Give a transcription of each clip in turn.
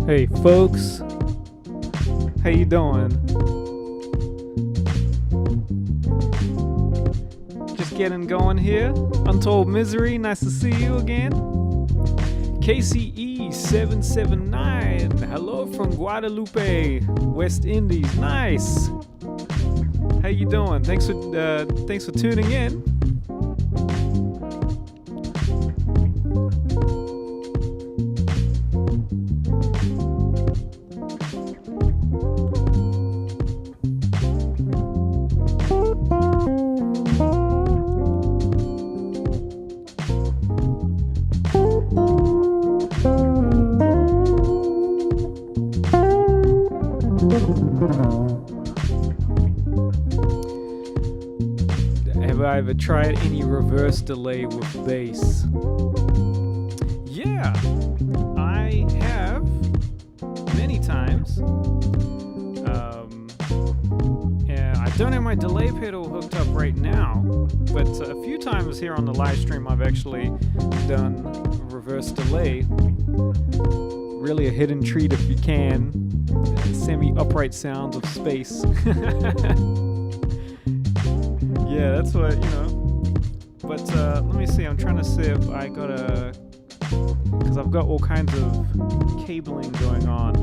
Hey folks, how you doing? Just getting going here. Untold Misery, nice to see you again. KCE779, hello from Guadalupe, West Indies, nice. How you doing? Thanks for tuning in. Have I ever tried any reverse delay with bass? Yeah, I have many times. Yeah, I don't have my delay pedal hooked up right now, but a few times here on the live stream I've actually done reverse delay. Really a hidden treat if you can. Semi-upright sounds of space. Yeah, that's what, you know. But let me see, I'm trying to see if I got because I've got all kinds of cabling going on.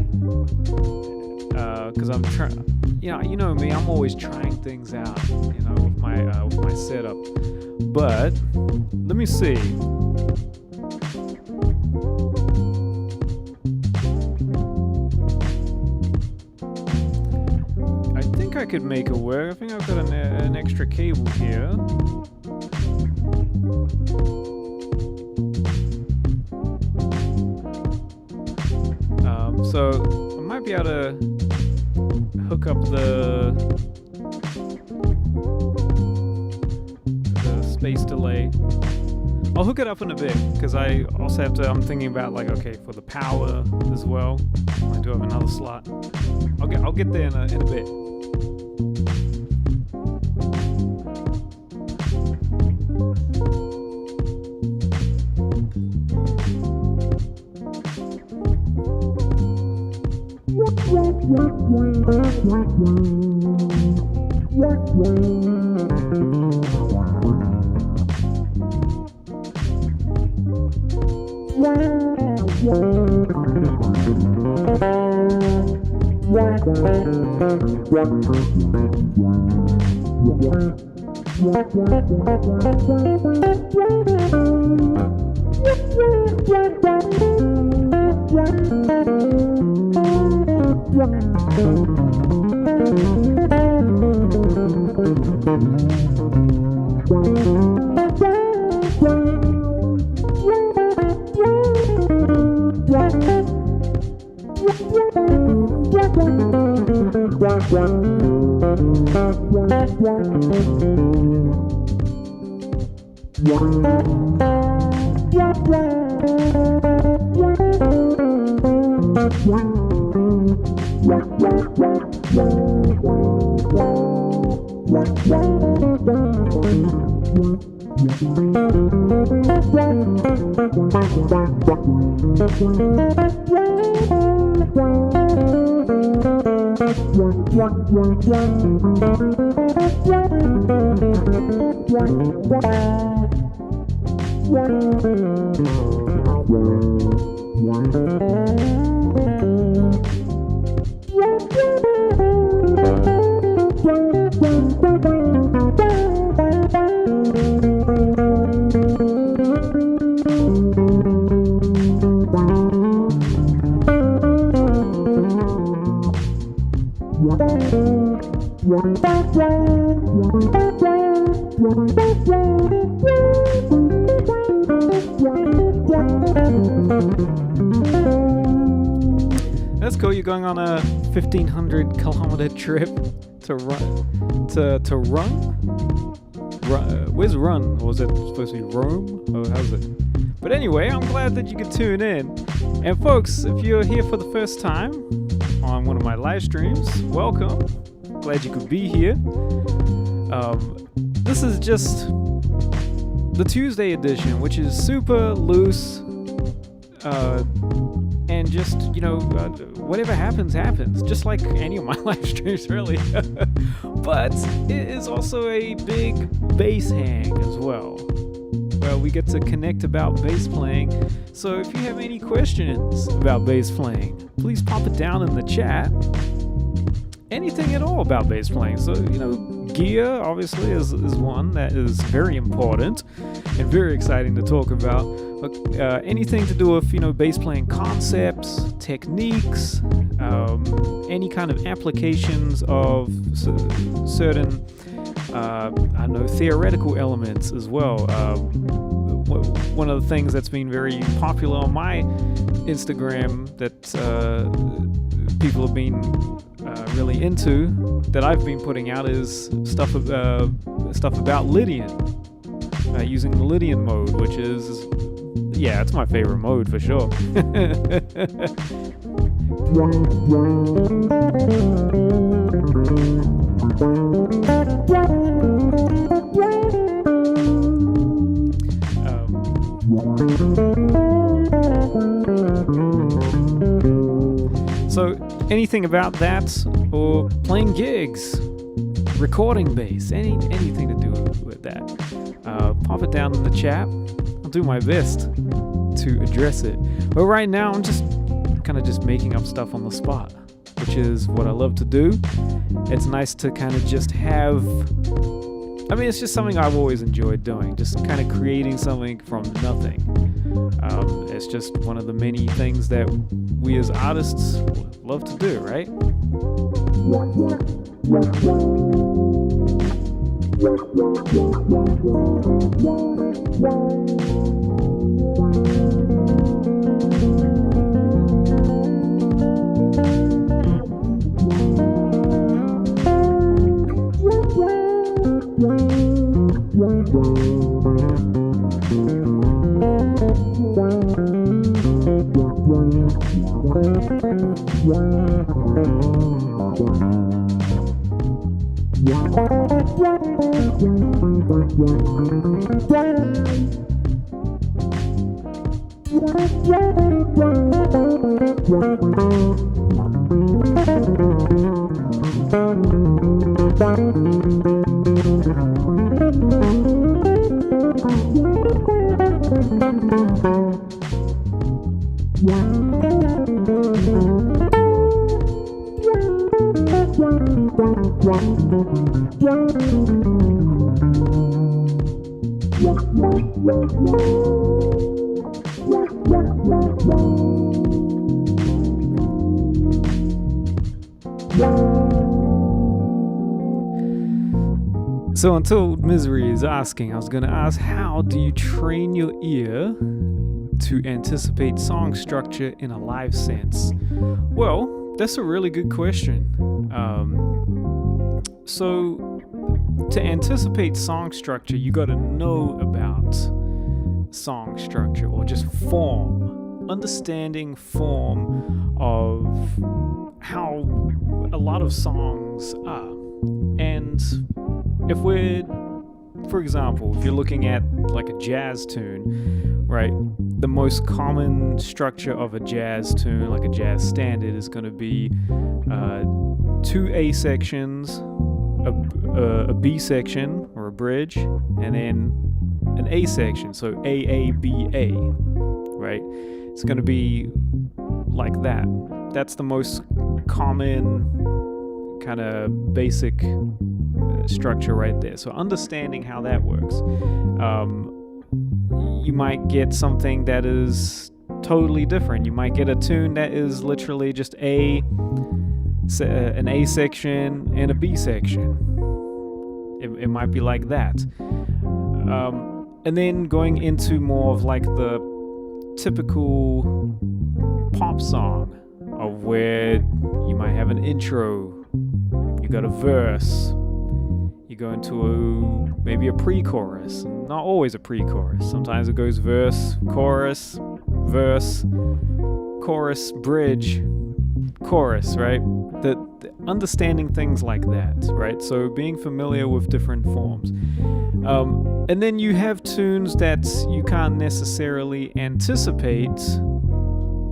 Because I'm trying, you know me, I'm always trying things out, you know, with my setup. But let me see. I could make it work. I think I've got an extra cable here. So I might be able to hook up the space delay. I'll hook it up in a bit because I also have to. I'm thinking about okay, for the power as well. I do have another slot. I'll get there in a bit. That's cool. You're going on a 1,500 kilometer trip to run. To run? Where's run? Or was it supposed to be Rome? Oh, how's it? But anyway, I'm glad that you could tune in. And folks, if you're here for the first time on one of my live streams, welcome. Glad you could be here. This is just the Tuesday edition, which is super loose, and just, whatever happens, just like any of my live streams, really. But it is also a big bass hang as well, where we get to connect about bass playing. So if you have any questions about bass playing, please pop it down in the chat. Anything at all about bass playing. So, gear obviously is one that is very important and very exciting to talk about. Anything to do with, bass playing concepts, techniques, any kind of applications of certain, theoretical elements as well. One of the things that's been very popular on my Instagram that people have been really into, that I've been putting out, is stuff about Lydian, using the Lydian mode, which is, it's my favorite mode for sure. So anything about that, or playing gigs, recording bass, anything to do with that, pop it down in the chat. I'll do my best to address it. But right now, I'm just kind of just making up stuff on the spot, which is what I love to do. It's nice to kind of just have, it's just something I've always enjoyed doing, just kind of creating something from nothing. It's just one of the many things that we as artists love to do, right? So until Misery is asking, I was going to ask, how do you train your ear to anticipate song structure in a live sense? Well, that's a really good question. So to anticipate song structure, you got to know about song structure, or just form, understanding form of how a lot of songs are. And if we're, for example, if you're looking at like a jazz tune, right, the most common structure of a jazz tune, like a jazz standard, is going to be 2 A sections, a B section or a bridge, and then an A section, so A, B, A, right? It's going to be like that. That's the most common kind of basic structure right there. So understanding how that works. You might get something that is totally different. You might get a tune that is literally just an A section and a B section. It might be like that. And then going into more of like the typical pop song, of where you might have an intro, you got a verse, you go into maybe a pre-chorus. Not always a pre-chorus. Sometimes it goes verse, chorus, verse, chorus, bridge, chorus, right? The understanding things like that, right? So being familiar with different forms. And then you have tunes that you can't necessarily anticipate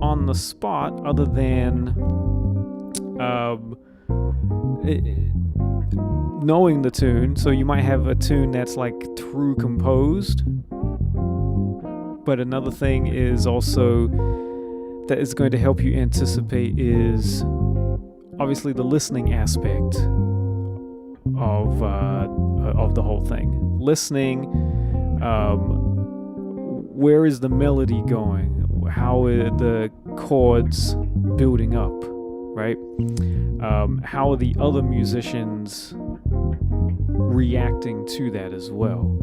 on the spot, other than knowing the tune. So you might have a tune that's like true composed, but another thing is also that is going to help you anticipate is obviously the listening aspect of the whole thing. Listening, where is the melody going? How are the chords building up, right? How are the other musicians reacting to that as well?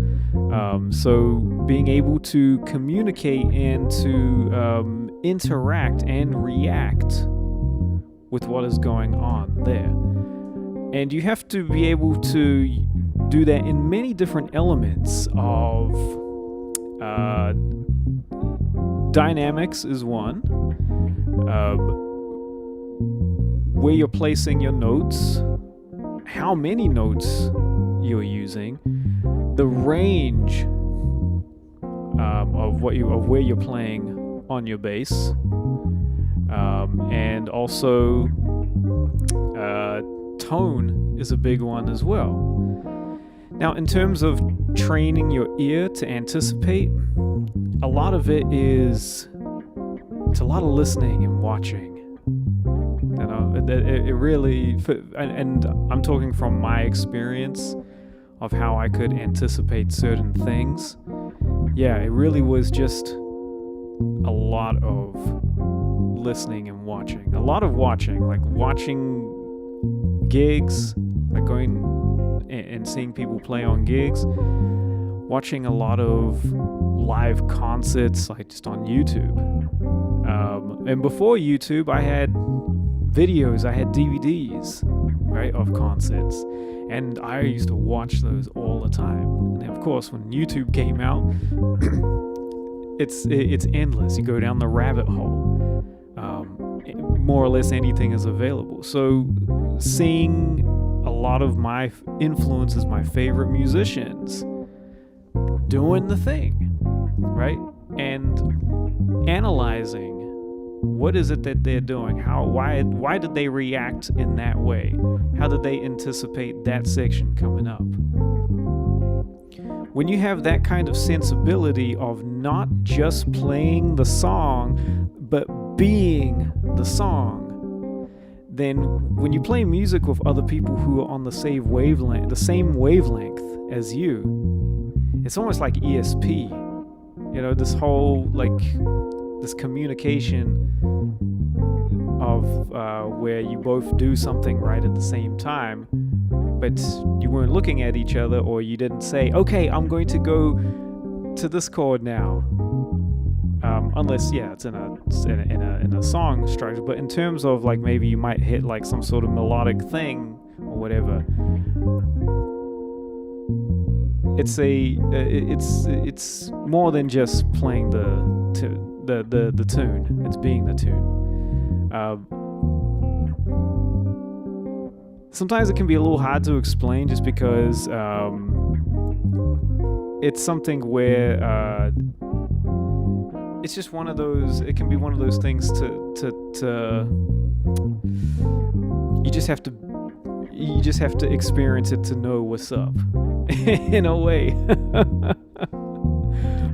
So being able to communicate and to interact and react with what is going on there. And you have to be able to do that in many different elements of dynamics is one, where you're placing your notes, how many notes you're using, the range of where you're playing on your bass, and also tone is a big one as well. Now, in terms of training your ear to anticipate, a lot of it's a lot of listening and watching. You know, it really, and I'm talking from my experience of how I could anticipate certain things. Yeah, it really was just a lot of listening and watching. A lot of watching, like watching gigs, like going and seeing people play on gigs, watching a lot of live concerts, like just on YouTube. And before YouTube, I had videos, I had DVDs, right, of concerts, and I used to watch those all the time. And then, of course, when YouTube came out, it's endless. You go down the rabbit hole. More or less anything is available. So seeing a lot of my influences, my favorite musicians doing the thing, right? And analyzing what is it that they're doing? Why did they react in that way? How did they anticipate that section coming up? When you have that kind of sensibility of not just playing the song, but being the song, then when you play music with other people who are on the same wavelength as you, it's almost like ESP. You know, this whole this communication of where you both do something right at the same time, but you weren't looking at each other, or you didn't say, okay, I'm going to go to this chord now. Unless, yeah, it's in a song structure. But in terms of like maybe you might hit like some sort of melodic thing or whatever, it's more than just playing the tune. It's being the tune. Sometimes it can be a little hard to explain just because it's something where it's just one of those. It can be one of those things to you just have to experience it to know what's up in a way.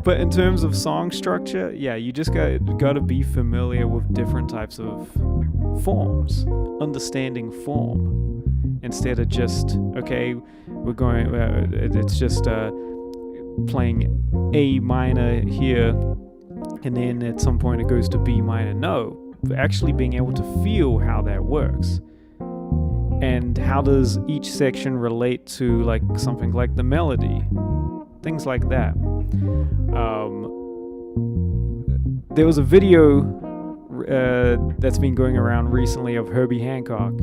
But in terms of song structure, yeah, you just got to be familiar with different types of forms, understanding form, instead of just, okay, we're going, it's just playing A minor here, and then at some point it goes to B minor. No, actually being able to feel how that works. And how does each section relate to like something like the melody? Things like that. There was a video that's been going around recently of Herbie Hancock,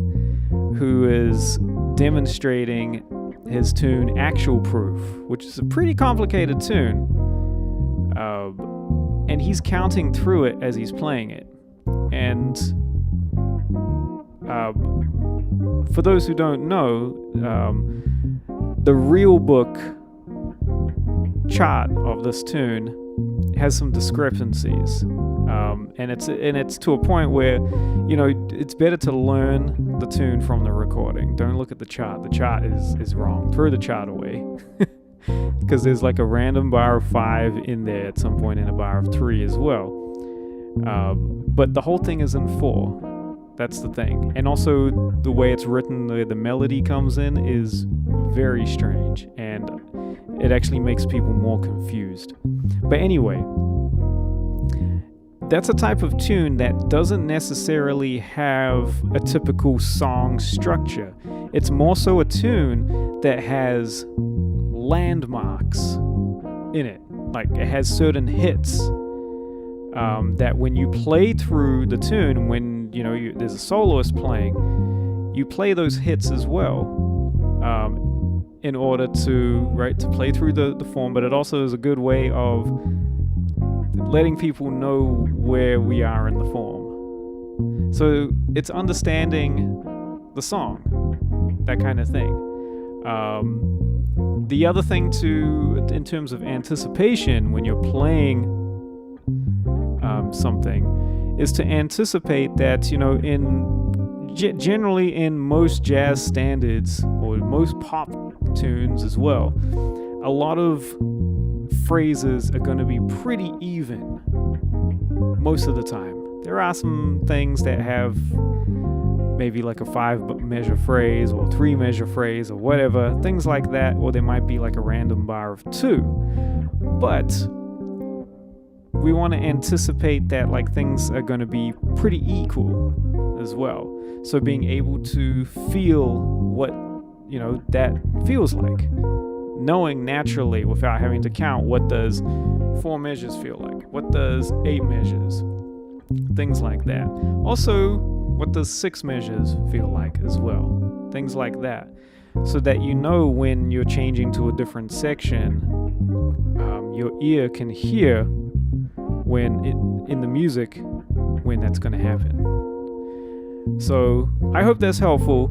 who is demonstrating his tune Actual Proof, which is a pretty complicated tune. And he's counting through it as he's playing it. And for those who don't know, the real book chart of this tune has some discrepancies, and it's to a point where, you know, it's better to learn the tune from the recording. Don't look at the chart. The chart is wrong. Throw the chart away, because there's like a random bar of 5 in there at some point and a bar of 3 as well. But the whole thing is in 4. That's the thing. And also the way it's written, the melody comes in is very strange, and it actually makes people more confused. But anyway, that's a type of tune that doesn't necessarily have a typical song structure. It's more so a tune that has landmarks in it. Like, it has certain hits that when you play through the tune, when there's a soloist playing, you play those hits as well, in order to play through the form. But it also is a good way of letting people know where we are in the form. So it's understanding the song, that kind of thing. The other thing too, in terms of anticipation, when you're playing something, is to anticipate that, generally in most jazz standards or most pop tunes as well, a lot of phrases are going to be pretty even most of the time. There are some things that have maybe like a 5 measure phrase or 3 measure phrase or whatever, things like that, or there might be like a random bar of 2. But we want to anticipate that like things are going to be pretty equal as well. So being able to feel what, that feels like. Knowing naturally without having to count, what does 4 measures feel like? What does 8 measures? Things like that. Also, what does 6 measures feel like as well? Things like that. So that when you're changing to a different section, your ear can hear when in the music when that's going to happen. So I hope that's helpful.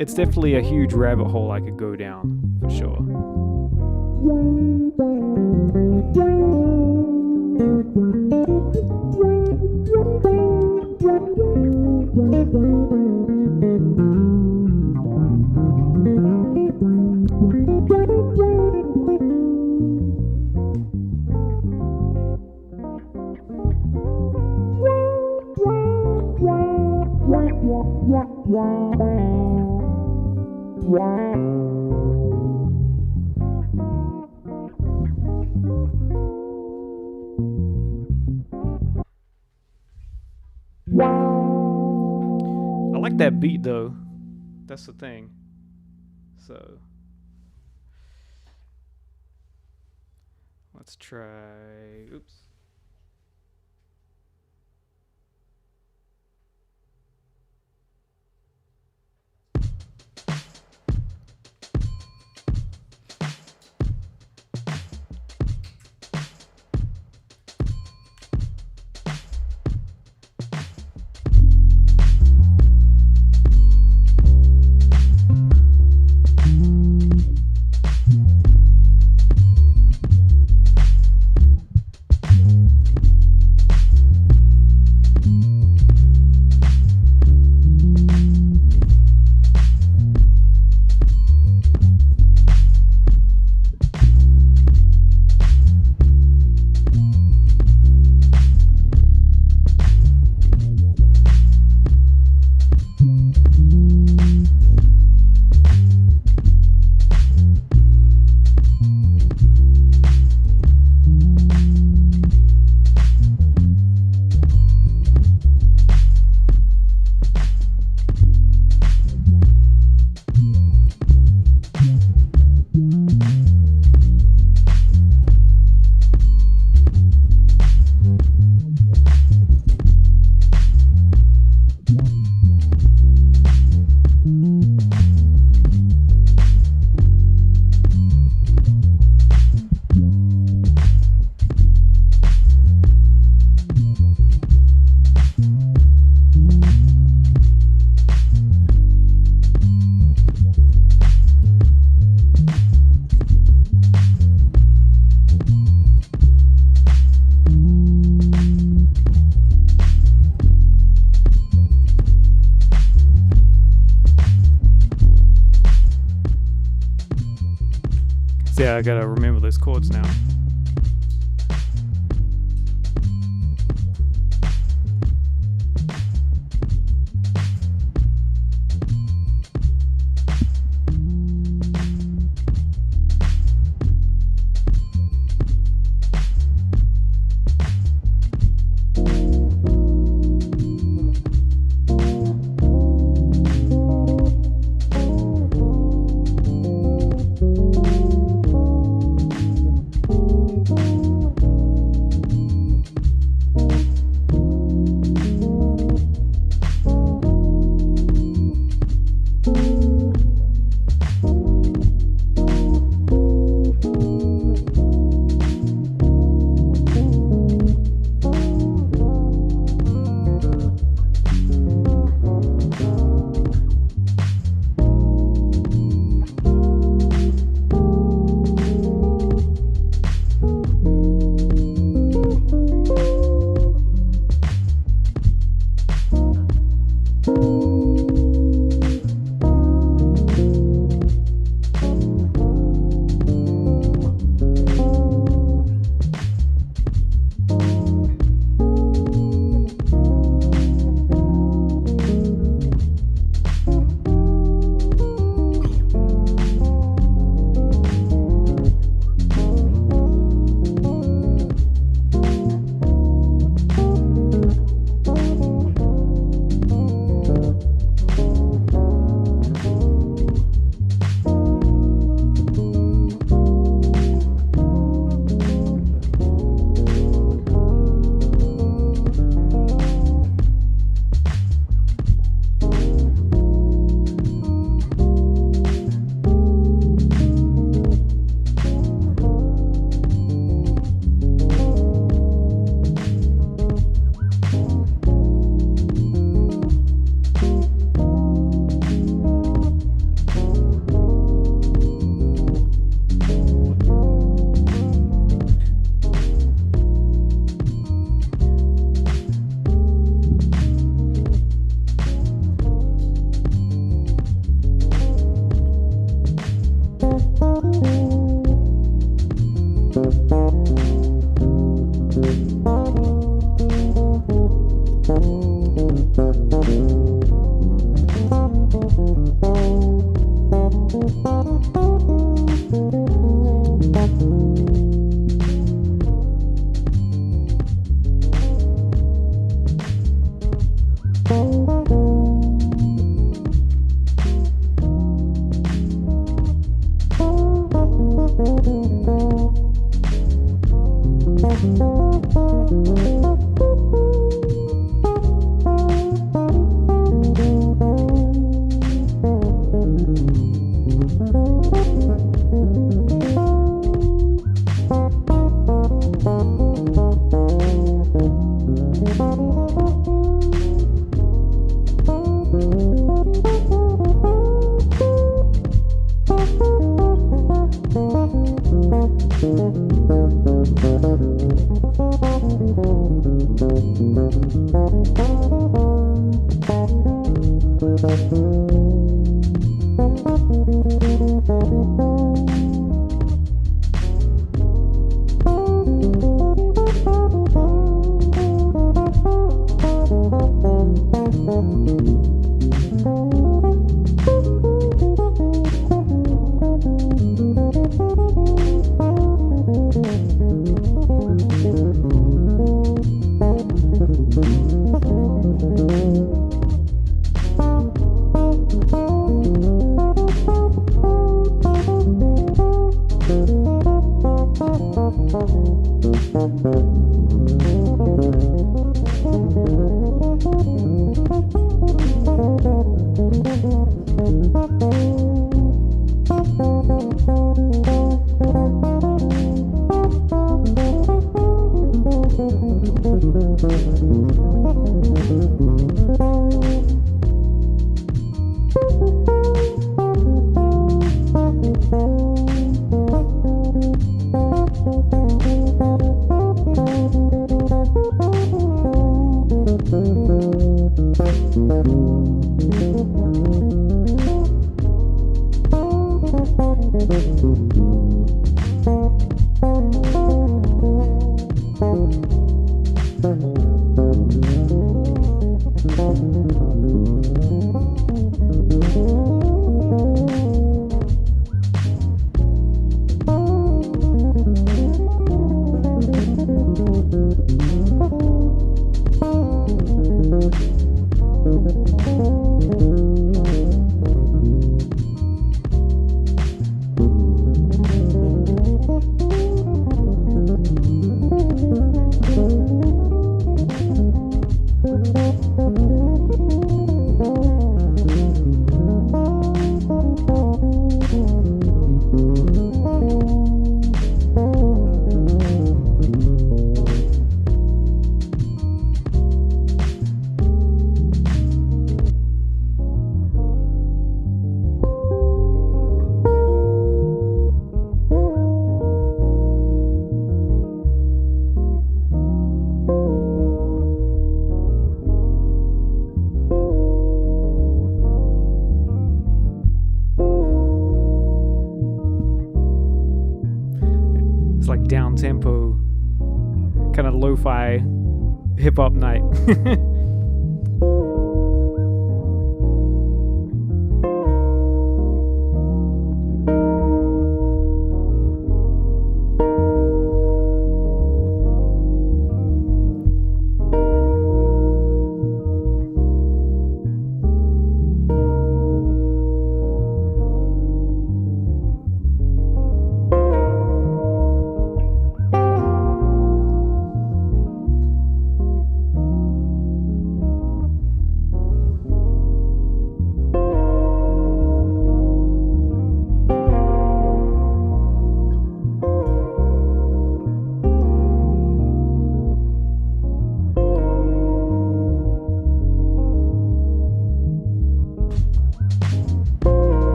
It's definitely a huge rabbit hole I could go down for sure. I like that beat though. That's the thing. So let's try. Oops. Yeah, I gotta remember those chords now. Down tempo, kind of lo-fi hip hop night.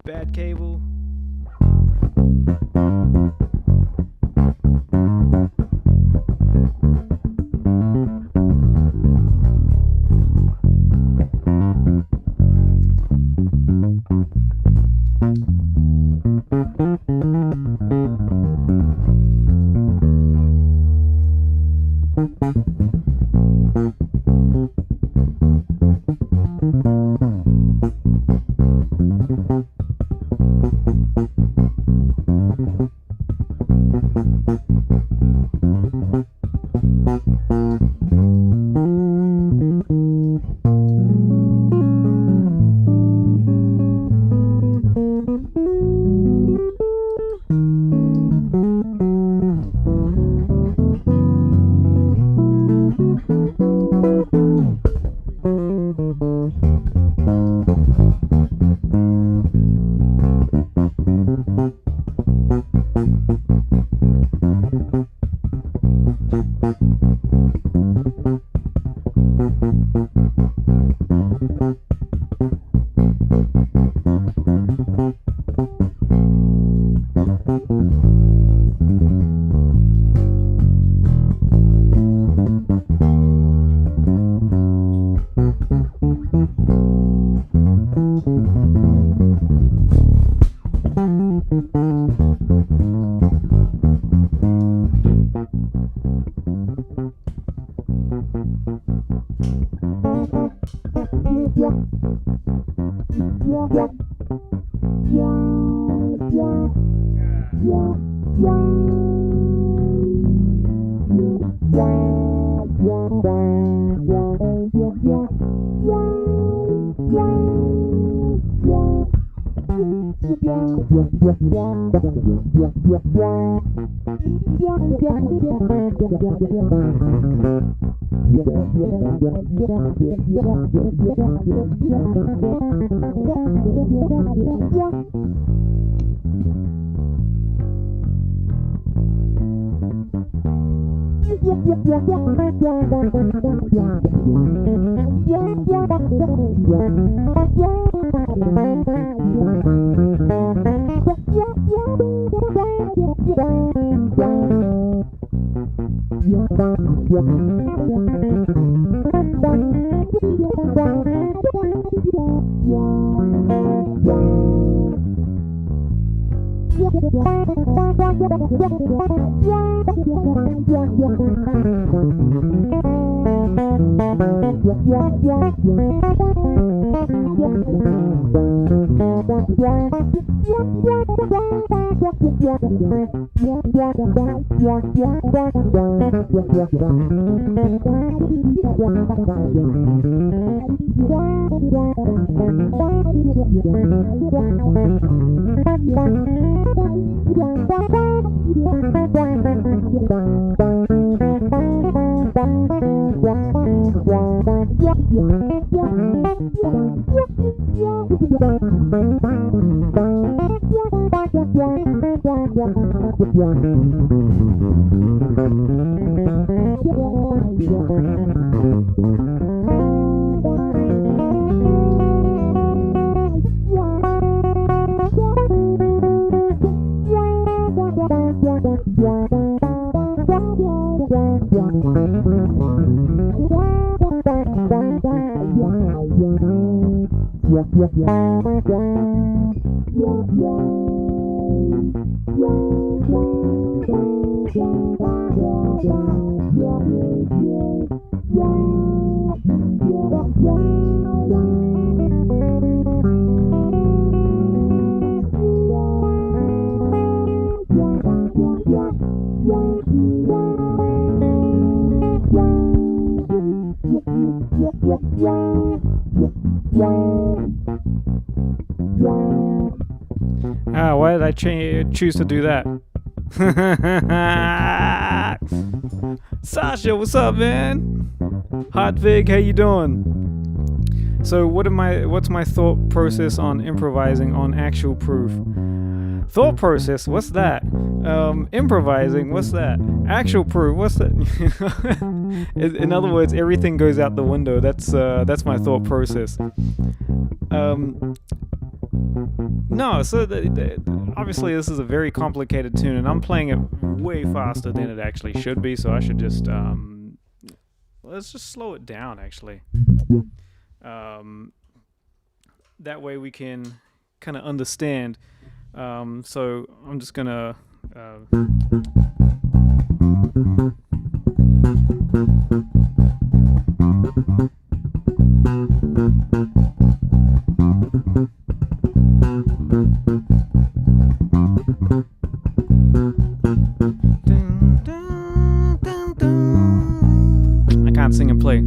Bad cable. Why did I choose to do that? Sasha, what's up, man? Hot Vig, how you doing? So what's my thought process on improvising on actual proof? Thought process, what's that? Improvising, what's that? Actual proof, what's that? In other words, everything goes out the window. That's my thought process. No, so obviously this is a very complicated tune, and I'm playing it way faster than it actually should be. So I should just let's just slow it down. Actually, that way we can kind of understand. So I'm just gonna. I can't sing and play.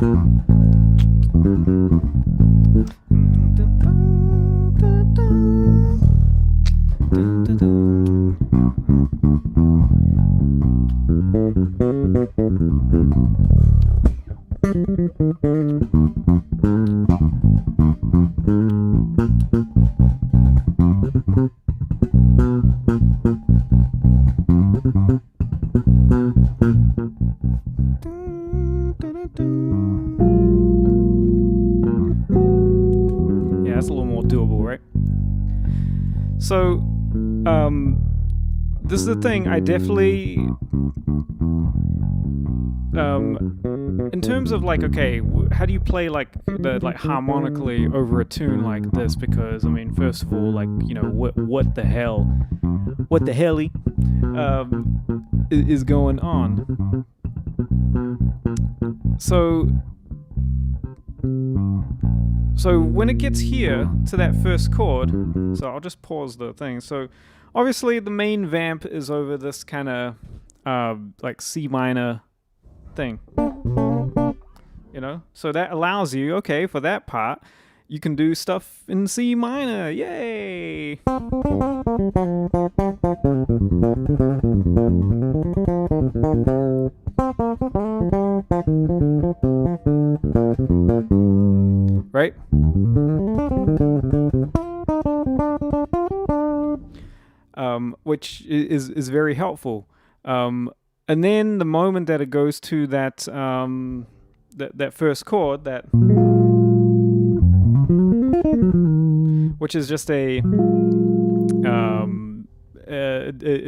Yeah, that's a little more doable, right? So, this is the thing, I definitely, in terms of like, okay, how do you play like harmonically over a tune like this? Because I mean, first of all, like, you know, what the hell is going on? So when it gets here to that first chord, so I'll just pause the thing. So obviously the main vamp is over this kind of like C minor thing, you know? So that allows you, okay, for that part, you can do stuff in C minor. Yay! Right? Which is very helpful. And then the moment that it goes to that that first chord, that which is just a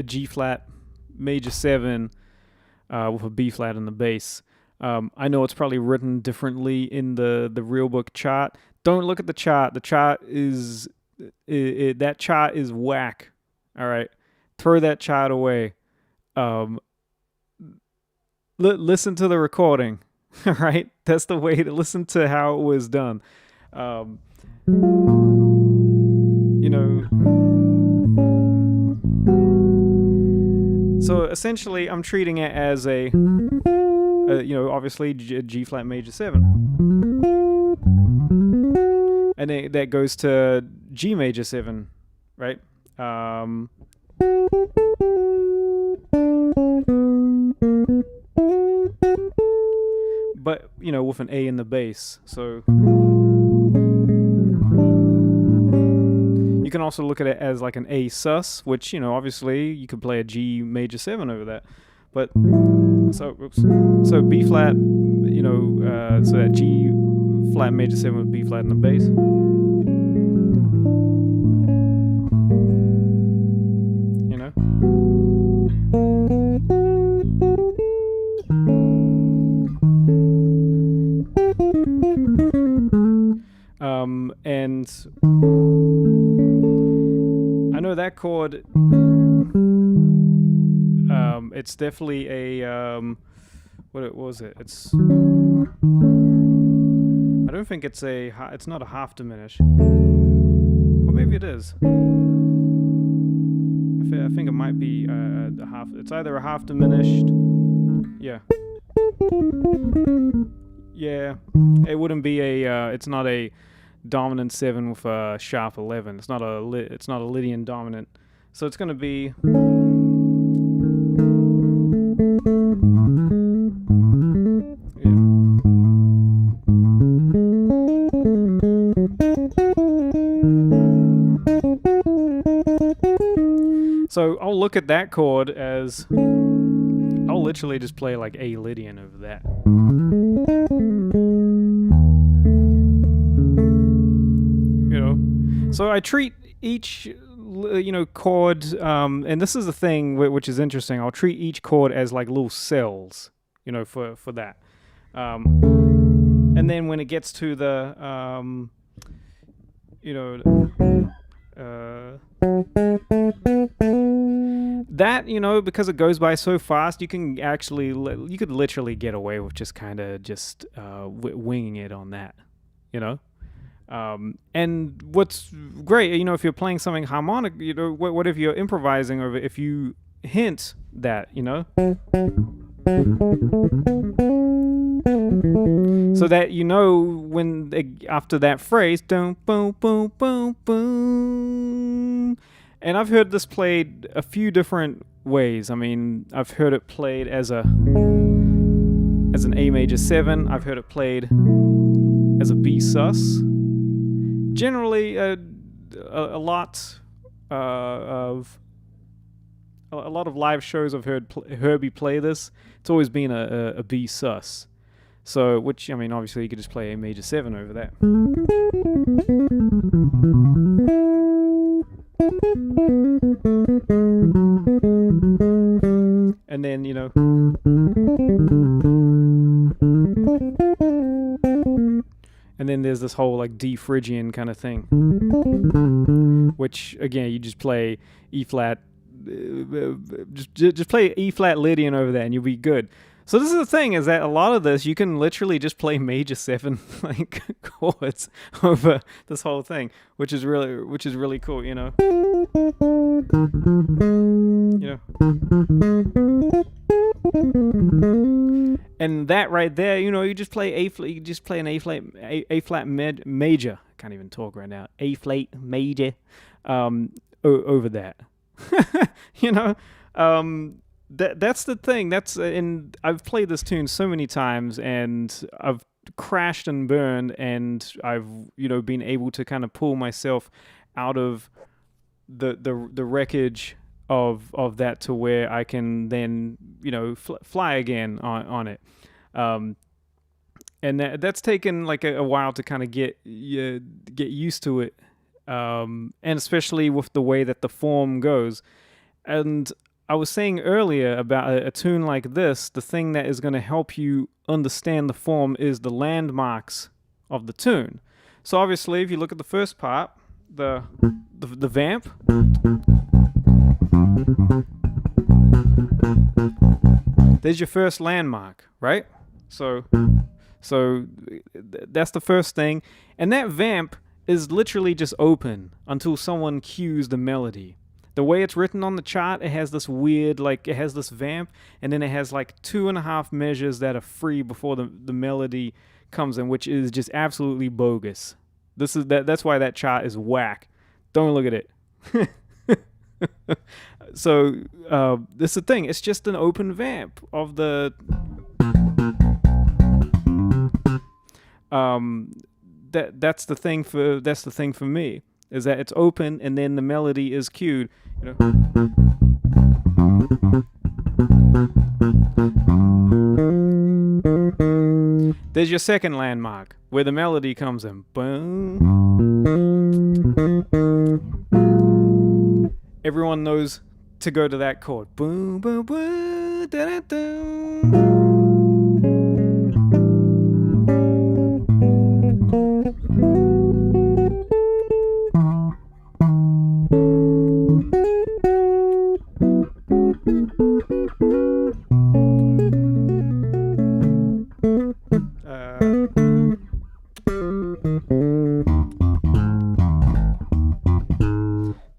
G flat major 7 with a B flat in the bass. I know it's probably written differently in the real book chart. Don't look at the chart. The chart is that chart is whack. All right, throw that chart away. Listen to the recording. All right, that's the way to listen to how it was done. You know, so essentially I'm treating it as a you know, obviously G flat major 7, and then that goes to G major 7, right? But you know, with an A in the bass. So you can also look at it as like an A sus, which, you know, obviously you could play a G major 7 over that. But so B flat, you know, so that G flat major 7 with B flat in the bass. You know? And I know that chord, it's definitely a, what was it? It's, I don't think it's it's not a half diminish. Or maybe it is. I think it might be a half, it's either a half diminished, yeah. Yeah, it wouldn't be a, it's not a dominant 7 with a sharp 11. It's not a Lydian dominant. So it's going to be, yeah. So I'll look at that chord as, I'll literally just play like A Lydian over that. You know, so I treat each, you know, chord, and this is the thing which is interesting. I'll treat each chord as like little cells, you know, for that. And then when it gets to the, you know, that, you know, because it goes by so fast, you can actually, you could literally get away with just kind of just winging it on that, you know. And what's great, you know, if you're playing something harmonic, you know, what if you're improvising over, if you hint that, you know, so that, you know, when after that phrase, boom, boom, boom, boom, boom. And I've heard this played a few different ways. I mean, I've heard it played as an A major 7. I've heard it played as a B sus. Generally, a lot of live shows I've heard Herbie play this. It's always been a B sus. So, which, I mean, obviously you could just play A major 7 over that. And then, you know, and then there's this whole like D Phrygian kind of thing, which again you just play E flat, just play E flat Lydian over there and you'll be good. So this is the thing, is that a lot of this you can literally just play major 7 like chords over this whole thing, which is really cool, you know. You know. And that right there, you know, you just play an A flat major. I can't even talk right now. A flat major over that. You know, that's the thing. And I've played this tune so many times, and I've crashed and burned, and I've, you know, been able to kind of pull myself out of the wreckage of that to where I can then, you know, fly again on it. And that's taken like a while to kind of get used to it, and especially with the way that the form goes. And I was saying earlier about a tune like this, the thing that is going to help you understand the form is the landmarks of the tune. So obviously, if you look at the first part, the vamp, there's your first landmark, right? So that's the first thing. And that vamp is literally just open until someone cues the melody. The way it's written on the chart, it has this weird, like, it has this vamp, and then it has like 2.5 measures that are free before the melody comes in, which is just absolutely bogus. That's why that chart is whack. Don't look at it. So this is the thing. It's just an open vamp of the that's the thing for me, is that it's open and then the melody is cued. You know. There's your second landmark where the melody comes in. Boom. Everyone knows to go to that chord. Boom, boom, boom, da, da, da.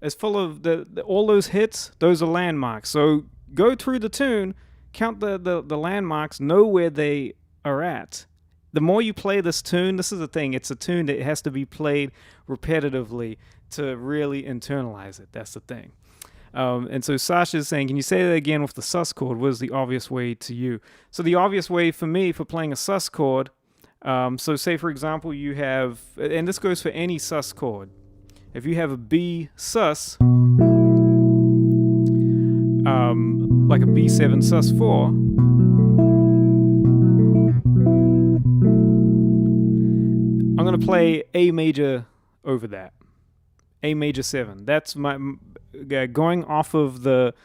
It's full of all those hits. Those are landmarks. So go through the tune, count the landmarks, know where they are at. The more you play this tune, this is the thing. It's a tune that has to be played repetitively to really internalize it. That's the thing. And so Sasha's saying, can you say that again with the sus chord? What is the obvious way to you? So the obvious way for me for playing a sus chord, so say for example you have, and this goes for any sus chord. If you have a B sus, like a B7 sus 4, I'm going to play A major over that. A major 7. That's my going off of the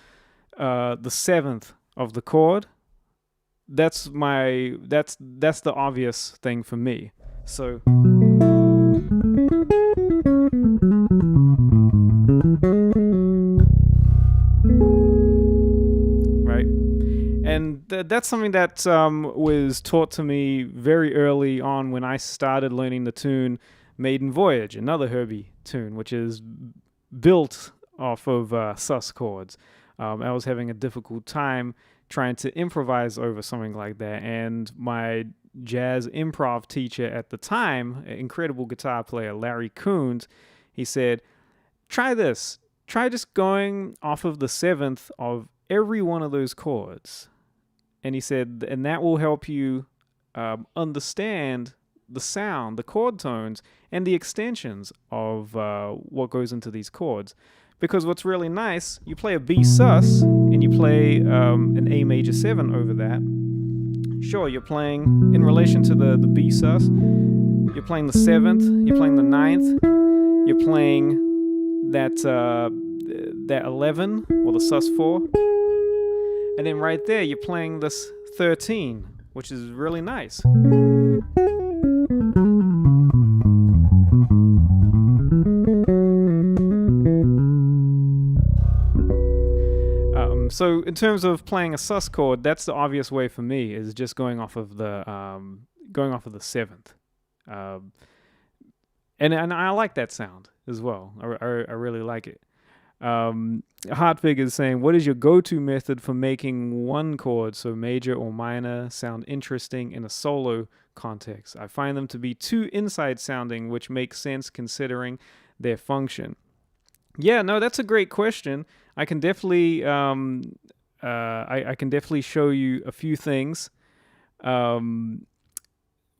7th of the chord. That's the obvious thing for me. So right, and that's something that was taught to me very early on when I started learning the tune Maiden Voyage, another Herbie tune, which is built off of sus chords. I was having a difficult time trying to improvise over something like that, and my jazz improv teacher at the time, an incredible guitar player, Larry Coons, he said, try this. Try just going off of the 7th of every one of those chords. And he said, and that will help you understand the sound, the chord tones, and the extensions of what goes into these chords. Because what's really nice, you play a B sus, and you play an A major 7 over that. Sure, you're playing in relation to the B sus, you're playing the 7th, you're playing the 9th, you're playing that 11, or the sus 4, and then right there you're playing this 13, which is really nice. So in terms of playing a sus chord, that's the obvious way for me, is just going off of the 7th, and I like that sound as well. I really like it. Hartwig is saying, what is your go-to method for making one chord, so major or minor, sound interesting in a solo context? I find them to be too inside sounding, which makes sense considering their function. Yeah, no, that's a great question. I can definitely I can definitely show you a few things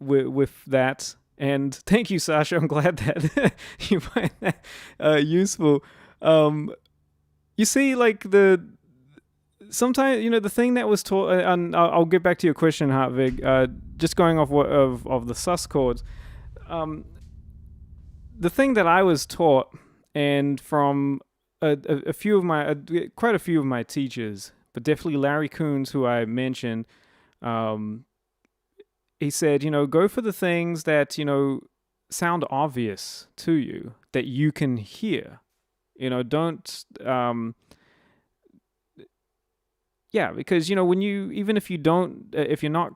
with that. And thank you, Sasha. I'm glad that you find that useful. You see, like sometimes, the thing that was taught, and I'll get back to your question, Hartwig. Just going off of the sus chords, the thing that I was taught, and from quite a few of my teachers, but definitely Larry Coons, who I mentioned, he said, go for the things that, sound obvious to you, that you can hear. Don't, because, when you, even if you don't, if you're not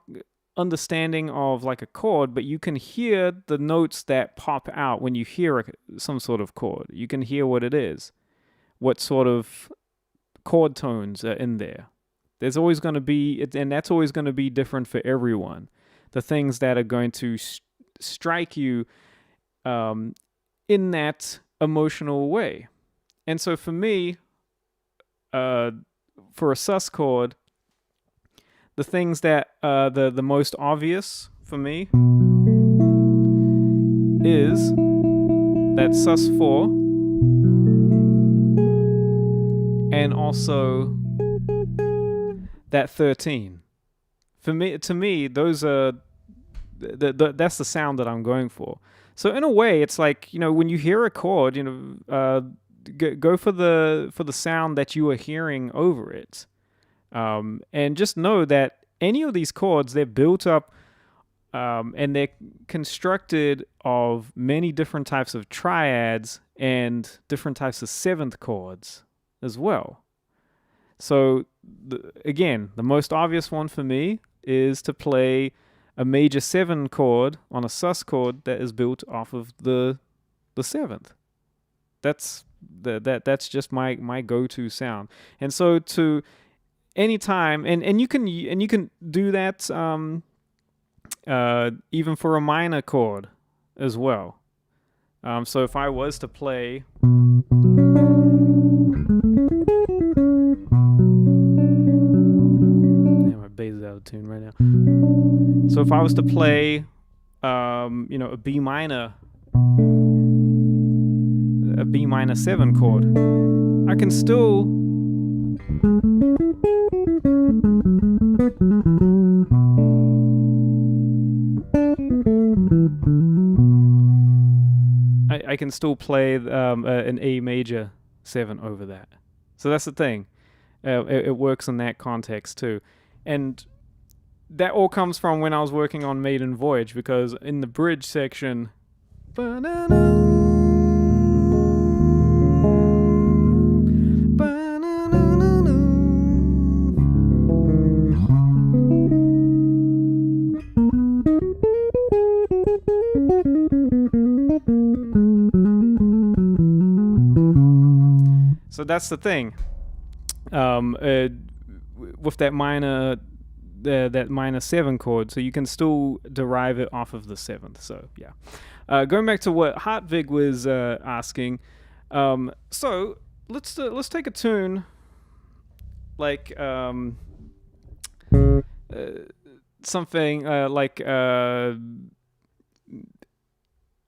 understanding of like a chord, but you can hear the notes that pop out when you hear some sort of chord. You can hear what it is, what sort of chord tones are in there. There's always going to be, and that's always going to be different for everyone. The things that are going to strike you in that emotional way. And so for me, for a sus chord, the things that the most obvious for me is that sus4 and also that 13. To me, those are that's the sound that I'm going for. So in a way, it's like, when you hear a chord, go for the sound that you are hearing over it. And just know that any of these chords, they're built up and they're constructed of many different types of triads and different types of seventh chords as well. So again, the most obvious one for me is to play a major 7 chord on a sus chord that is built off of the 7th. That's just my go-to sound. And so to anytime, and you can do that even for a minor chord as well. So if I was to play, my bass is out of tune right now. So if I was to play, a B minor 7 chord, I can still I can still play an A major 7 over that. So that's the thing. It works in that context too. And that all comes from when I was working on Maiden Voyage, because in the bridge section, so that's the thing. With that minor, that minor 7 chord, so you can still derive it off of the 7th. So yeah. Going back to what Hartvig was asking, so let's take a tune like something like.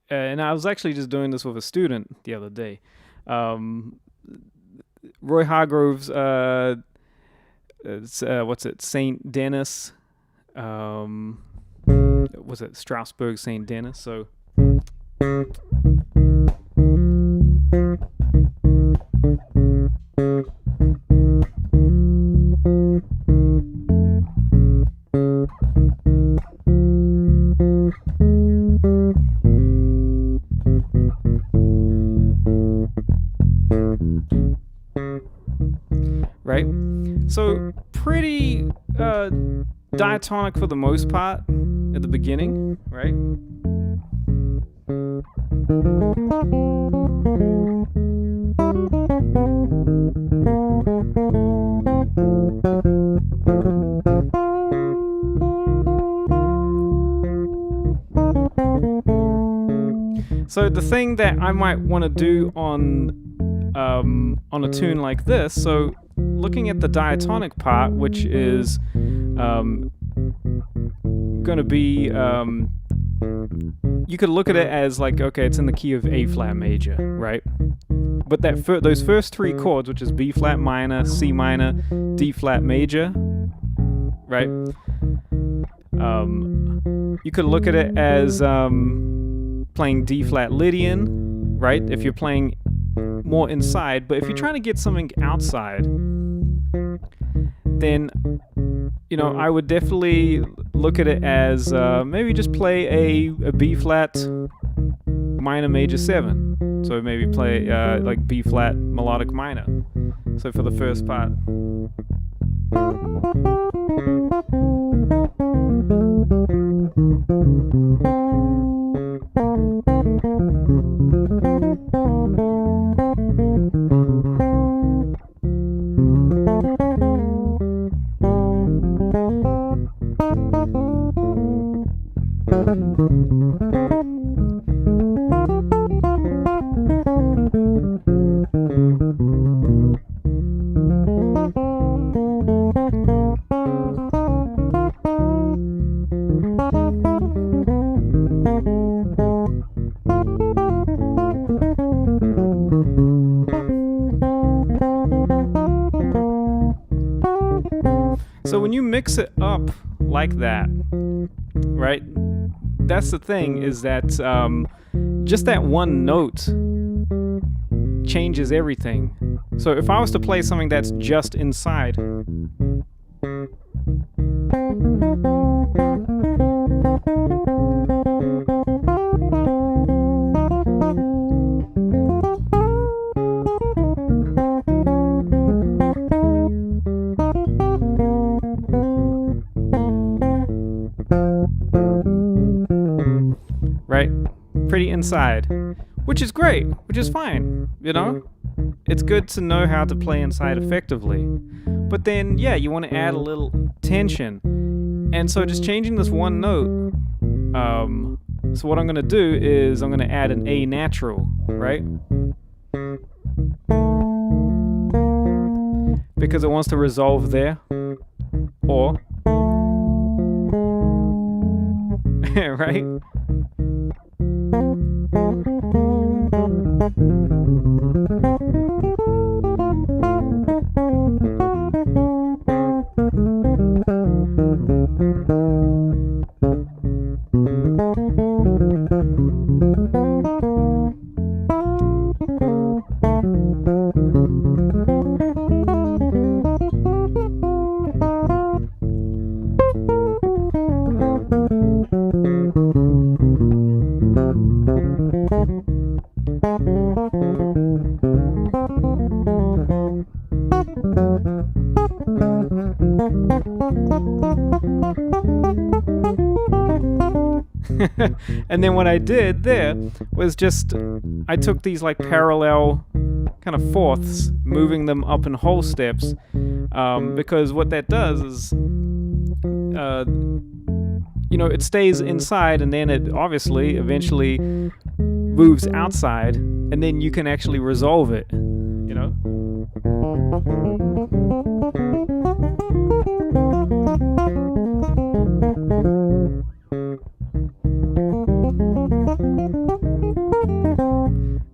And I was actually just doing this with a student the other day. Roy Hargrove's what's it, Saint Denis, was it Strasbourg Saint Denis? So right? So pretty diatonic for the most part at the beginning, right? So the thing that I might want to do on a tune like this, so looking at the diatonic part, which is going to be, you could look at it as like, okay, it's in the key of A flat major, right? But those first 3 chords, which is B flat minor, C minor, D flat major, right? You could look at it as playing D flat Lydian, right? If you're playing more inside, but if you're trying to get something outside, then I would definitely look at it as maybe just play a B flat minor major 7. So maybe play like B flat melodic minor. So for the first part. So when you mix it up like that, right? That's the thing, is that just that one note changes everything. So if I was to play something that's just inside, right? Pretty inside, which is great, which is fine, you know? It's good to know how to play inside effectively. But then, yeah, you want to add a little tension. And so just changing this one note, so what I'm going to do is I'm going to add an A natural, right? Because it wants to resolve there. Or, right? And then what I did there was just, I took these like parallel kind of fourths, moving them up in whole steps, because what that does is, you know, it stays inside and then it obviously eventually moves outside, and then you can actually resolve it, you know?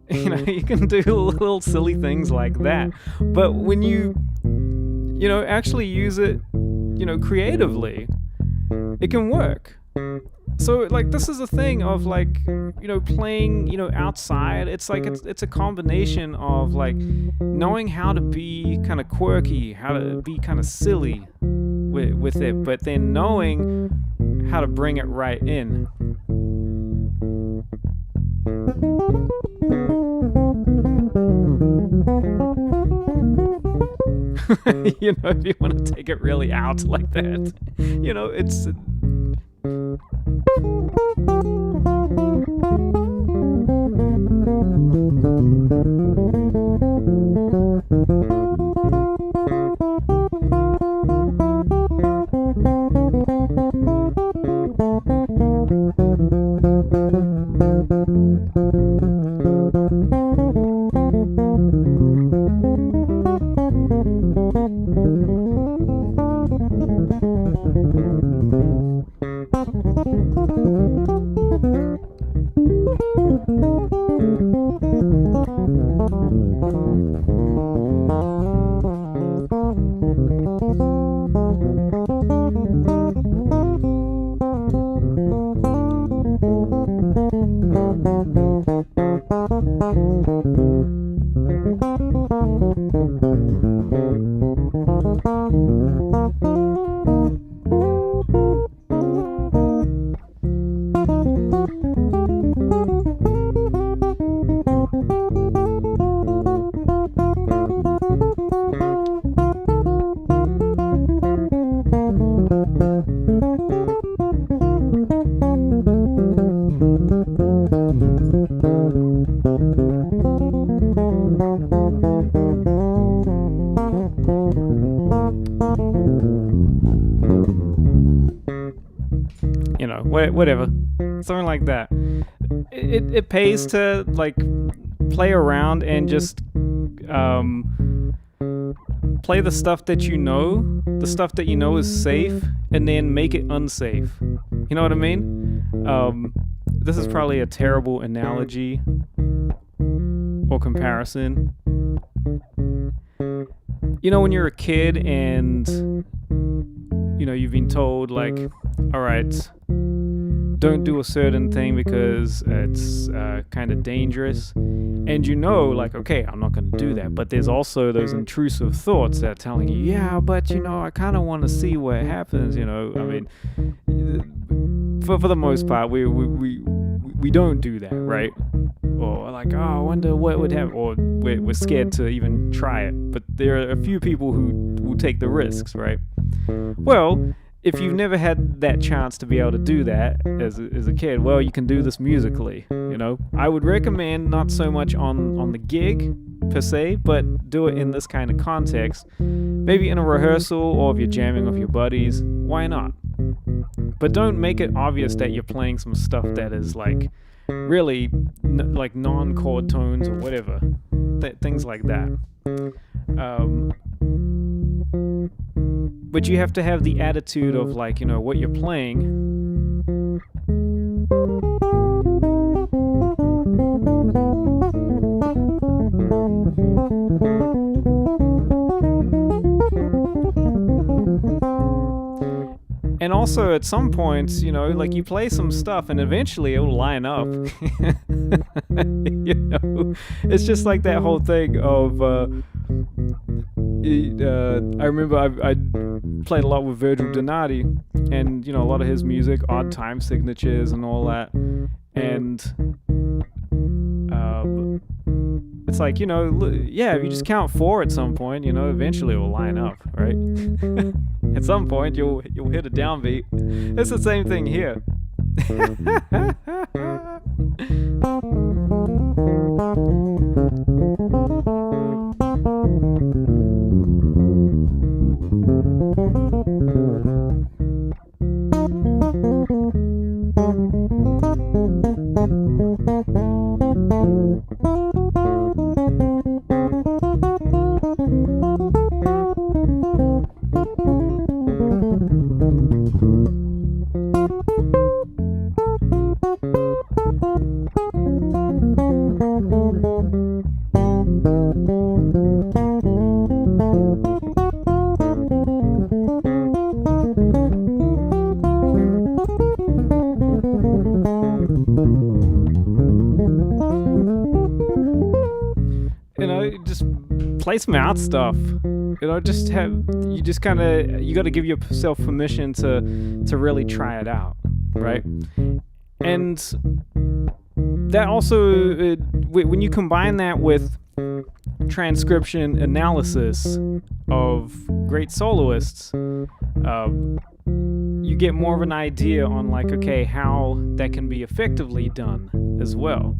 You know, you can do little silly things like that. But when you know, actually use it, you know, creatively, it can work. So, like, this is a thing of, like, you know, playing, you know, outside. It's like, it's a combination of, like, knowing how to be kind of quirky, how to be kind of silly with it, but then knowing how to bring it right in. You know, if you want to take it really out like that, you know, it's... You know, whatever. Something like that. It pays to like play around and just play the stuff that the stuff that you know is safe, and then make it unsafe. You know what I mean? This is probably a terrible analogy or comparison. You know, when you're a kid and you know you've been told like, all right, don't do a certain thing because it's kind of dangerous, and you know, like, okay, I'm not going to do that, but there's also those intrusive thoughts that are telling you, yeah, but you know, I kind of want to see what happens. You know, I mean, for the most part, we don't do that, right? Or like, oh, I wonder what would happen, or we're scared to even try it. But there are a few people who will take the risks, right? Well, if you've never had that chance to be able to do that as a kid, well, you can do this musically, you know? I would recommend not so much on the gig per se, but do it in this kind of context. Maybe in a rehearsal, or if you're jamming with your buddies, why not? But don't make it obvious that you're playing some stuff that is like really like non-chord tones or whatever. Things like that. But you have to have the attitude of like, you know, what you're playing. And also at some points, you know, like you play some stuff and eventually it'll line up. You know, it's just like that whole thing of, I remember I played a lot with Virgil Donati, and, you know, a lot of his music, odd time signatures and all that. And it's like, you know, yeah, if you just count 4 at some point, you know, eventually it will line up, right? At some point, you'll hit a downbeat. It's the same thing here. Play some out stuff, you know. You got to give yourself permission to really try it out, right? And that also, when you combine that with transcription analysis of great soloists, you get more of an idea on like, okay, how that can be effectively done as well.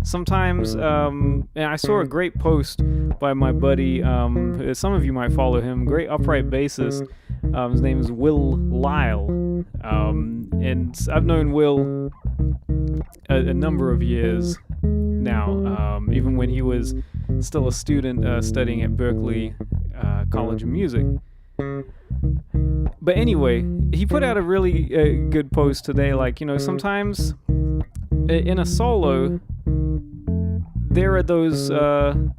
Sometimes, and I saw a great post by my buddy, some of you might follow him, great upright bassist. His name is Will Lyle, and I've known Will a number of years now, even when he was still a student studying at Berklee College of Music. But anyway, he put out a really good post today, like, you know, sometimes in a solo, there are those the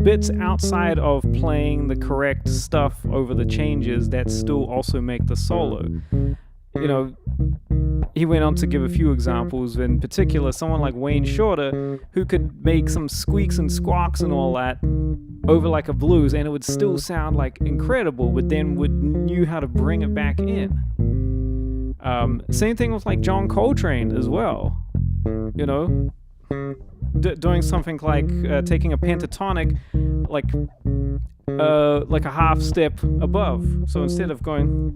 bits outside of playing the correct stuff over the changes that still also make the solo. You know, he went on to give a few examples, in particular someone like Wayne Shorter, who could make some squeaks and squawks and all that over like a blues, and it would still sound like incredible, but then knew how to bring it back in. Same thing with like John Coltrane as well, you know, doing something like taking a pentatonic like a half step above. So instead of going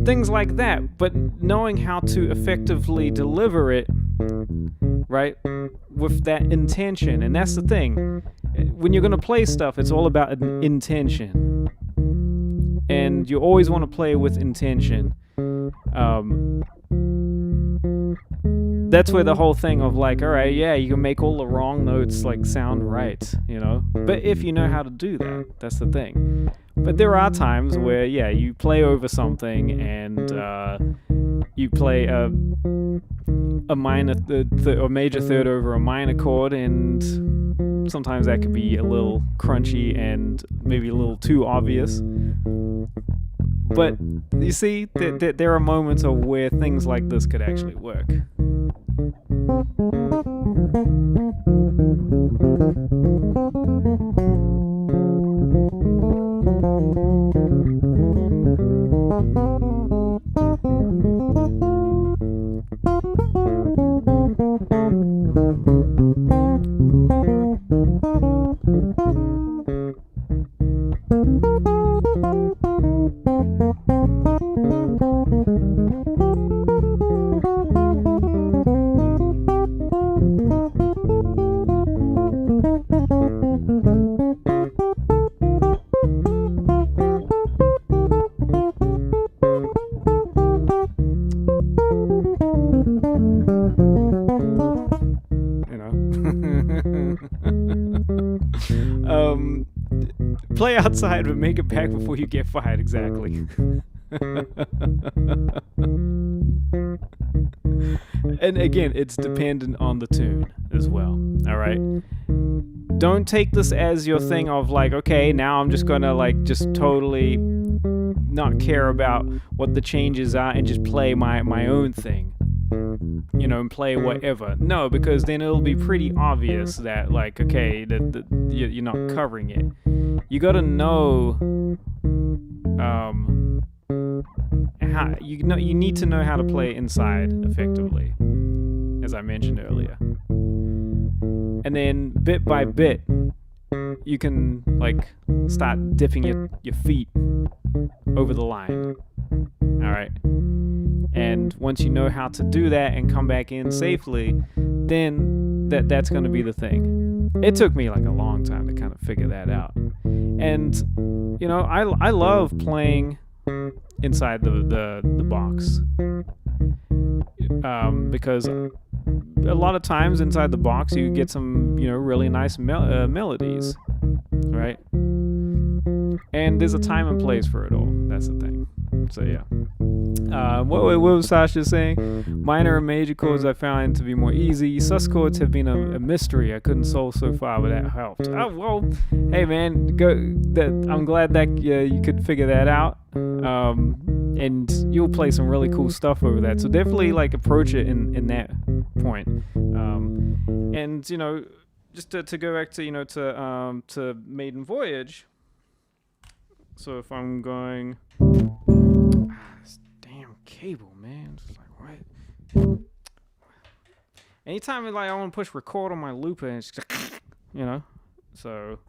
things like that, but knowing how to effectively deliver it, right, with that intention. And that's the thing. When you're going to play stuff, it's all about an intention. and you always want to play with intention. That's where the whole thing of like, all right, yeah, you can make all the wrong notes like sound right, you know, but if you know how to do that, that's the thing. But there are times where, yeah, you play over something and you play a minor or major third over a minor chord, and sometimes that could be a little crunchy and maybe a little too obvious. But you see, there are moments of where things like this could actually work. Play outside, but make it back before you get fired. Exactly. And again, it's dependent on the tune as well. All right. Don't take this as your thing of like, okay, now I'm just gonna like just totally not care about what the changes are and just play my own thing. You know, and play whatever. No, because then it'll be pretty obvious that like, okay, that you're not covering it. You gotta know, how you need to know how to play inside effectively, as I mentioned earlier. And then bit by bit, you can like start dipping your feet over the line. All right. And once you know how to do that and come back in safely, then that's going to be the thing. It took me like a long time to kind of figure that out. And, you know, I love playing inside the box. Because a lot of times inside the box you get some, you know, really nice melodies, right? And there's a time and place for it all. That's the thing. So yeah. What was Sasha saying? Minor and major chords I found to be more easy. Sus chords have been a mystery I couldn't solve so far, but that helped. Oh well, hey man, I'm glad that you could figure that out. And you'll play some really cool stuff over that. So definitely like approach it in that point. And you know, just to go back to, you know, to Maiden Voyage. So if I'm going, this damn cable, man, it's like what? Anytime like I want to push record on my looper, and it's just, you know, so.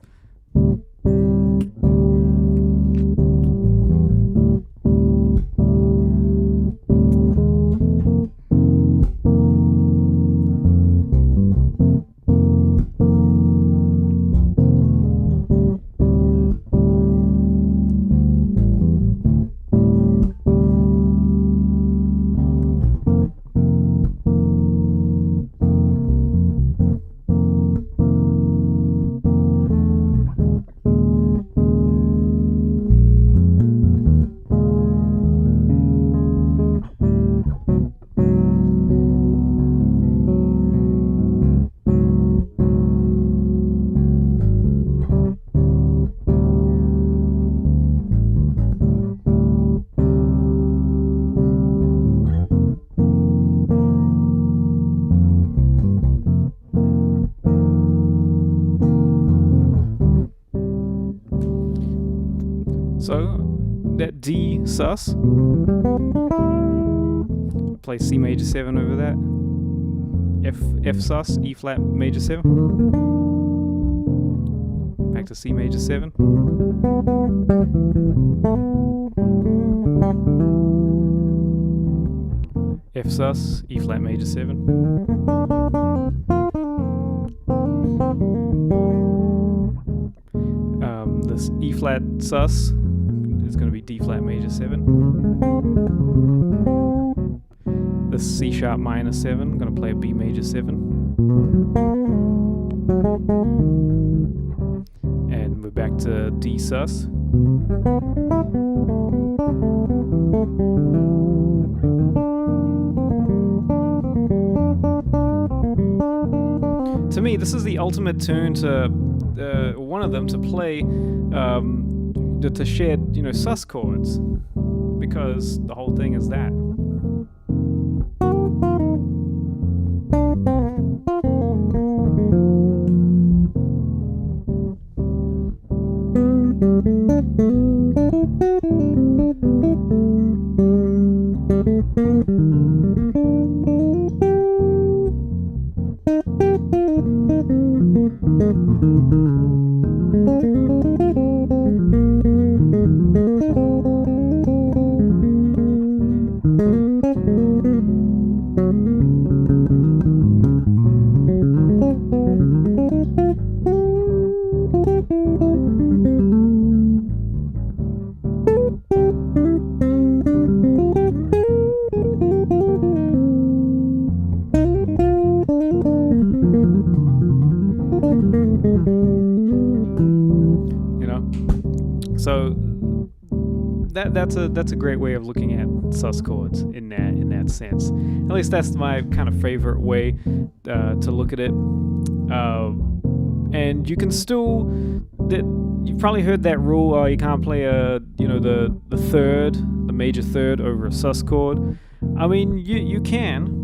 So that D sus, play C major 7 over that. F sus, E flat major 7. Back to C major 7. F sus, E flat major 7. This E flat sus is going to be D flat major 7. This C sharp minor 7, I'm going to play a B major 7. And we're back to D sus. To me, this is the ultimate tune to one of them to play to shed, sus chords, because the whole thing is that. So that's a great way of looking at sus chords in that sense. At least that's my kind of favorite way to look at it. And you can still, you've probably heard that rule. You can't play the major third over a sus chord. I mean, you can.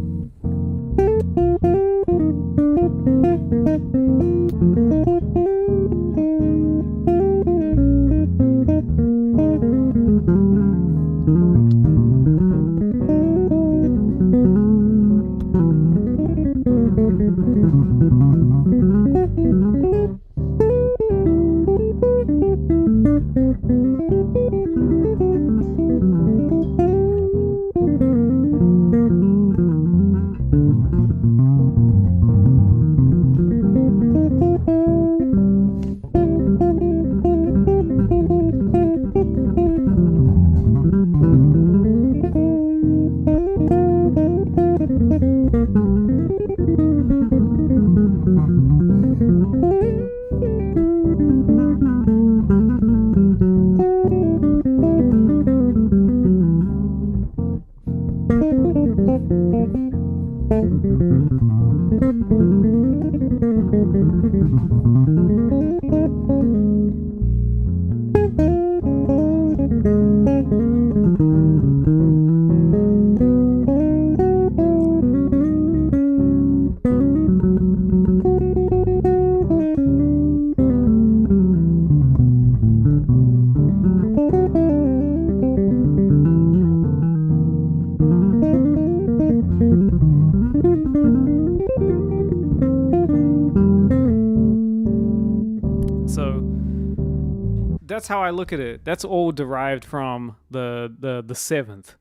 That's how I look at it. That's all derived from the seventh,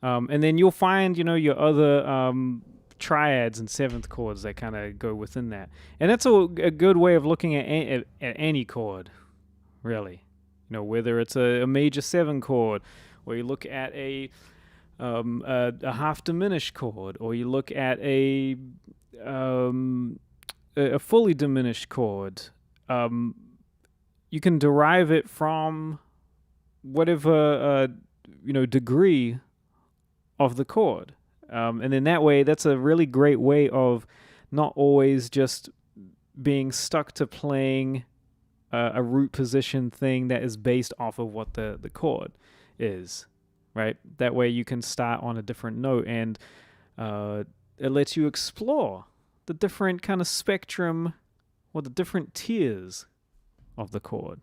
and then you'll find your other triads and seventh chords that kind of go within that, and that's a good way of looking at any chord, really. Whether it's a major 7 chord, or you look at a half diminished chord, or you look at a fully diminished chord. You can derive it from whatever degree of the chord, and then that way, that's a really great way of not always just being stuck to playing a root position thing that is based off of what the chord is, right? That way you can start on a different note, and it lets you explore the different kind of spectrum or the different tiers of the chord.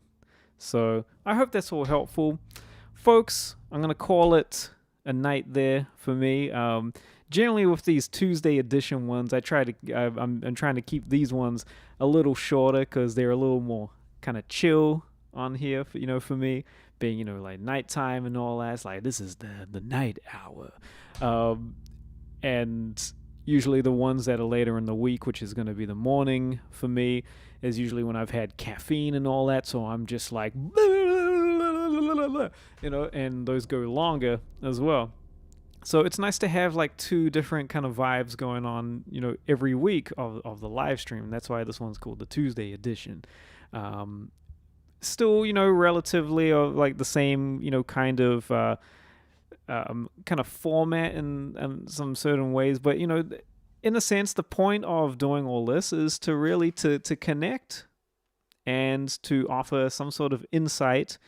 So I hope that's all helpful, folks. I'm gonna call it a night there for me. Generally with these Tuesday edition ones, I'm trying to keep these ones a little shorter because they're a little more kind of chill on here for me, being like nighttime and all that. It's like, this is the night hour, and usually the ones that are later in the week, which is going to be the morning for me, is usually when I've had caffeine and all that, so I'm just like you know, and those go longer as well. So it's nice to have like two different kind of vibes going on, you know, every week of the live stream. That's why this one's called the Tuesday edition. Still, you know, relatively like the same, you know, kind of format in some certain ways, but you know, in a sense, the point of doing all this is to really to connect and to offer some sort of insight,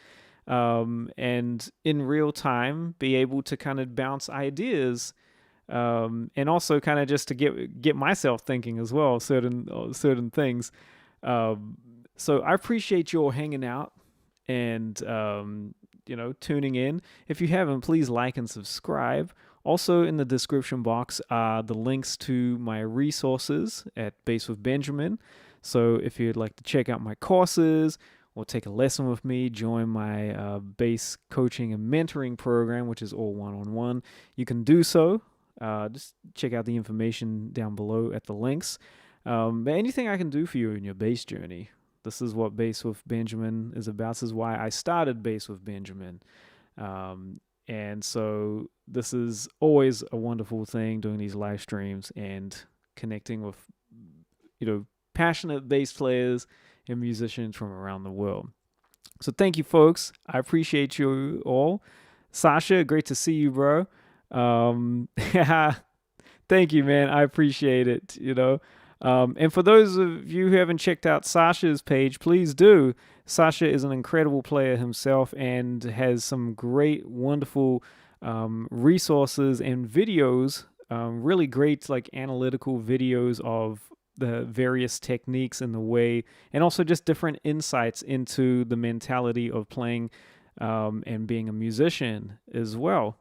and in real time be able to kind of bounce ideas, and also kind of just to get myself thinking as well, certain things. So I appreciate you all hanging out and you know, tuning in. If you haven't, please like and subscribe. Also in the description box are the links to my resources at Bass with Benjamin. So if you'd like to check out my courses or take a lesson with me, join my bass coaching and mentoring program, which is all one-on-one, you can do so. Just check out the information down below at the links. But anything I can do for you in your bass journey, this is what Bass with Benjamin is about. This is why I started Bass with Benjamin. And so this is always a wonderful thing, doing these live streams and connecting with, you know, passionate bass players and musicians from around the world. So thank you, folks. I appreciate you all. Sasha, great to see you, bro. Thank you, man. I appreciate it, you know. And for those of you who haven't checked out Sasha's page, please do. Sasha is an incredible player himself and has some great, wonderful resources and videos, really great like analytical videos of the various techniques and the way, and also just different insights into the mentality of playing and being a musician as well.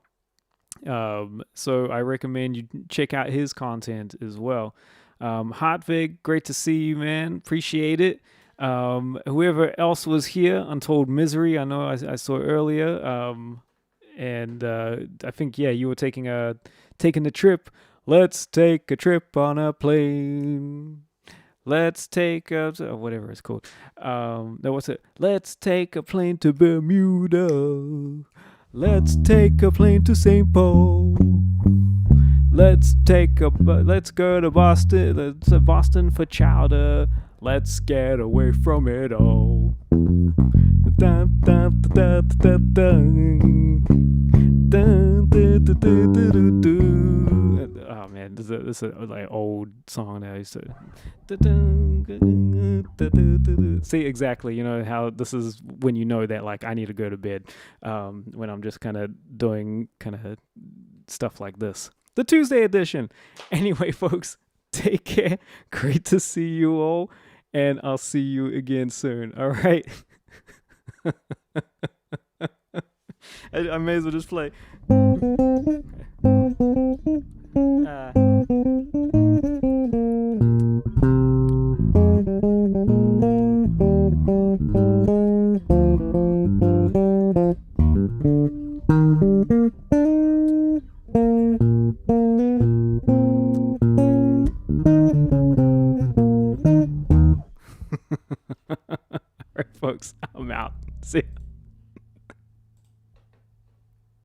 So I recommend you check out his content as well. Hartvig, great to see you, man. Appreciate it. Whoever else was here, Untold Misery, I know I saw earlier. And I think, yeah, you were taking the trip. Let's take a trip on a plane. Let's take whatever it's called. No, what's it? Let's take a plane to Bermuda. Let's take a plane to St. Paul. Let's go to Boston. Let's Boston for chowder. Let's get away from it all. Dun, dun, dun, dun, dun, dun, dun, dun, dun. Oh man, this is a like old song that I used to see exactly. You know how this is when you know that like I need to go to bed. When I'm just kind of doing kind of stuff like this. The Tuesday edition. Anyway, folks, take care. Great to see you all, and I'll see you again soon. All right. I may as well just play. All right, folks, I'm out. See ya.